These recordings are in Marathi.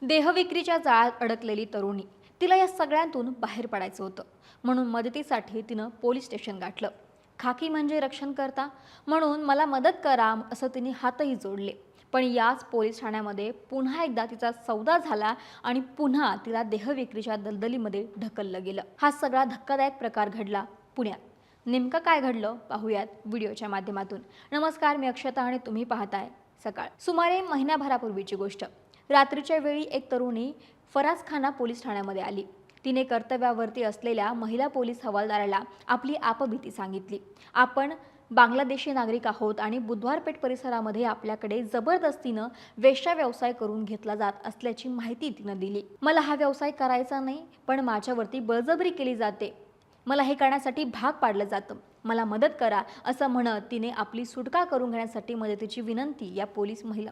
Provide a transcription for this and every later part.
देहविक्रीच्या जाळ्यात अडकलेली तरुणी, तिला या सगळ्यांतून बाहेर पडायचं होतं. म्हणून मदतीसाठी तिनं पोलीस स्टेशन गाठलं. खाकी म्हणजे रक्षणकर्ता, म्हणून मला मदत करा असं तिने हातही जोडले. पण याच पोलीस ठाण्यामध्ये पुन्हा एकदा तिचा सौदा झाला आणि पुन्हा तिला देहविक्रीच्या दलदलीमध्ये ढकललं गेलं. हा सगळा धक्कादायक प्रकार घडला पुण्यात. नेमकं काय घडलं पाहूयात व्हिडिओच्या माध्यमातून. नमस्कार, मी अक्षता आणि तुम्ही पाहताय सकाळ. सुमारे महिनाभरापूर्वीची गोष्ट. रात्रीच्या वेळी एक तरुणी फरासखाना पोलीस ठाण्यामध्ये आली. तिने कर्तव्यावरती असलेल्या महिला पोलीस हवालदाराला आपली आपबीती सांगितली. आपण बांगलादेशी नागरिक आहोत आणि बुधवारपेठ परिसरामध्ये आपल्याकडे जबरदस्तीनं वेश्या व्यवसाय करून घेतला जात असल्याची माहिती तिनं दिली. मला हा व्यवसाय करायचा नाही, पण माझ्यावरती बळजबरी केली जाते. मला हे करण्यासाठी भाग पाडलं जातं. मला मदत करा असं म्हणत तिने आपली सुटका करून घेण्यासाठी मदतीची विनंती या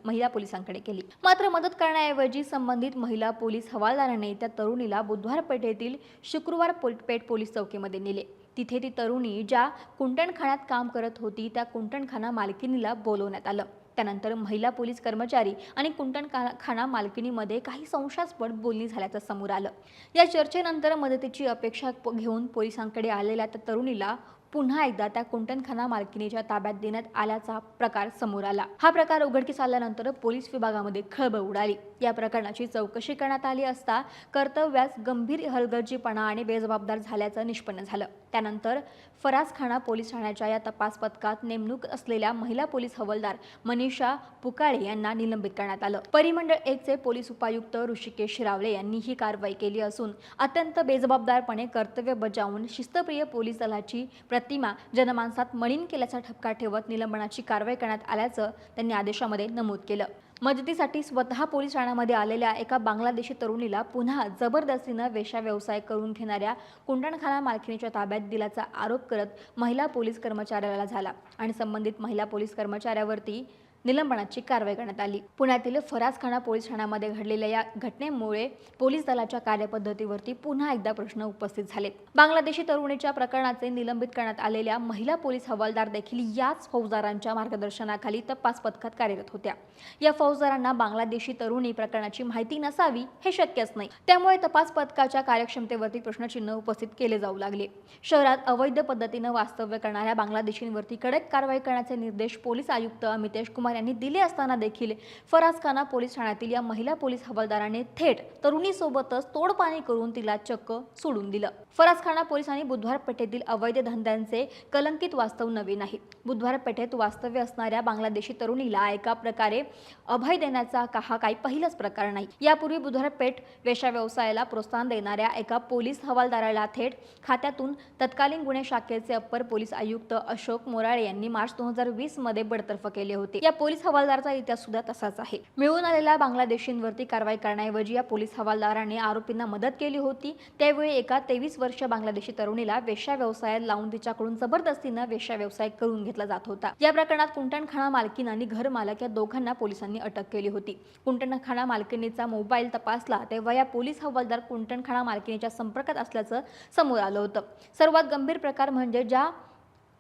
महिला पोलिसांकडे केली. मात्र मदत करण्याऐवजी संबंधित महिला पोलीस हवालदाराने त्या तरुणीला बुधवार पेठेतील शुक्रवार पेठ पोलीस चौकीमध्ये नेले. तिथे ती तरुणी ज्या कुंटणखान्यात काम करत होती त्या कुंटणखाना मालकिनीला बोलवण्यात आलं. त्यानंतर महिला पोलीस कर्मचारी आणि कुंटणखाना मालकिनीमध्ये काही संशयास्पद बोलणी झाल्याचं समोर आलं. या चर्चेनंतर मदतीची अपेक्षा घेऊन पोलिसांकडे आलेल्या त्या तरुणीला पुन्हा एकदा त्या कुंटणखाना मालकिनीच्या ताब्यात देण्यात आल्याचा प्रकार समोर आला. हा प्रकार उघडकीस आल्यानंतर पोलीस विभागामध्ये खळबळ उडाली. या प्रकरणाची चौकशी करण्यात आली असता कर्तव्यास गंभीर हलगर्जीपणा आणि बेजबाबदार झाल्याचं निष्पन्न झालं. त्यानंतर फरासखाना पोलीस ठाण्याच्या या तपास पथकात नेमणूक असलेल्या महिला पोलीस हवालदार मनीषा पुकाळे यांना निलंबित करण्यात आलं. परिमंडळ 1 चे पोलीस उपायुक्त ऋषिकेश शिरावले यांनी ही कारवाई केली असून अत्यंत बेजबाबदारपणे कर्तव्य बजावून शिस्तप्रिय पोलीस दलाची प्रतिमा जनमानसात मलिन केल्याचा ठपका ठेवत निलंबनाची कारवाई करण्यात आल्याचं त्यांनी आदेशामध्ये नमूद केलं. मदतीसाठी स्वतः पोलीस ठाण्यामध्ये आलेल्या एका बांगलादेशी तरुणीला पुन्हा जबरदस्तीनं वेश्या व्यवसाय करून घेणाऱ्या कुंटणखाना मालकिनीच्या ताब्यात दिल्याचा आरोप करत महिला पोलीस कर्मचाऱ्याला झाला आणि संबंधित महिला पोलीस कर्मचाऱ्यावरती निलंबनाची कारवाई करण्यात आली. पुण्यातील फरासखाना पोलीस ठाण्यामध्ये घडलेल्या या घटनेमुळे पोलीस दलाच्या कार्यपद्धतीवरती पुन्हा एकदा प्रश्न उपस्थित झालेत. बांगलादेशी तरुणीच्या प्रकरणाचे निलंबित करण्यात आलेल्या महिला पोलीस हवालदार देखील याच फौजदारांच्या मार्गदर्शनाखाली तपास पथकात कार्यरत होत्या. या फौजदारांना बांगलादेशी तरुणी प्रकरणाची माहिती नसावी हे शक्यच नाही. त्यामुळे तपास पथकाच्या कार्यक्षमतेवरती प्रश्नचिन्ह उपस्थित केले जाऊ लागले. शहरात अवैध पद्धतीनं वास्तव्य करणाऱ्या बांगलादेशींवरती कडक कारवाई करण्याचे निर्देश पोलीस आयुक्त अमितेश कुमार यांनी दिले असताना देखील फरासखाना पोलीस ठाण्यातील या महिला पोलीस हवालदाराने थेट तरुणीसोबतच तोडपाणी करून तिला चक्क सोडून दिलं. फरासखाना पोलिसांनी बुधवार पेठेतील अवैध धंद्यांचे कलंकित वास्तव नवे नाही. बुधवार पेठेत वास्तव्य असणाऱ्या बांगलादेशी तरुणीला एका प्रकारे अभय देण्याचा हा काही पहिलाच प्रकार नाही. यापूर्वी बुधवार पेठ वेश्या व्यवसायाला प्रोत्साहन देणाऱ्या एका पोलीस हवालदाराला थेट खात्यातून तत्कालीन गुन्हे शाखेचे अप्पर पोलीस आयुक्त अशोक मोराळे यांनी मार्च 2020 मध्ये बडतर्फ केले होते. या पोलीस हवालदाराचा इतिहास सुद्धा तसाच आहे. मिळून आलेल्या बांगलादेशींवरती कारवाई करण्याऐवजी या पोलीस हवालदाराने आरोपींना मदत केली होती. त्यावेळी एका 23 वर्षीय बांगलादेशी तरुणीला वेश्या व्यवसायात लावून तिच्याकडून जबरदस्तीनं वेश्या व्यवसाय करून घेतला जात होता. या प्रकरणात कुंटणखाना मालकीन आणि घर मालक या दोघांना पोलिसांनी अटक केली होती. कुंटणखाना मालकिनीचा मोबाईल तपासला तेव्हा या पोलीस हवालदार कुंटणखाना मालकिनीच्या संपर्कात असल्याचं समोर आलं होतं. सर्वात गंभीर प्रकार म्हणजे ज्या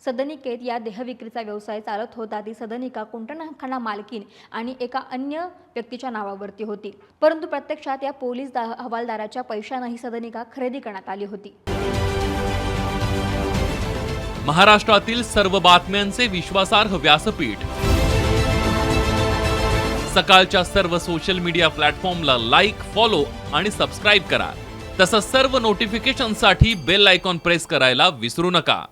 सदनिकेत या देहविक्रीचा व्यवसाय चालत होता ती सदनिका कुंटणखाना मालकीन आणि एका अन्य व्यक्तीच्या नावावरती होती. परंतु प्रत्यक्षात या पोलीस हवालदाराच्या पैशानं ही सदनिका खरेदी करण्यात आली होती. महाराष्ट्रातील सर्व बातम्यांचे विश्वासार्ह व्यासपीठ सकाळच्या सर्व सोशल मीडिया प्लॅटफॉर्मला लाईक, फॉलो आणि सबस्क्राईब करा. तसंच सर्व नोटिफिकेशनसाठी बेल आयकॉन प्रेस करायला विसरू नका.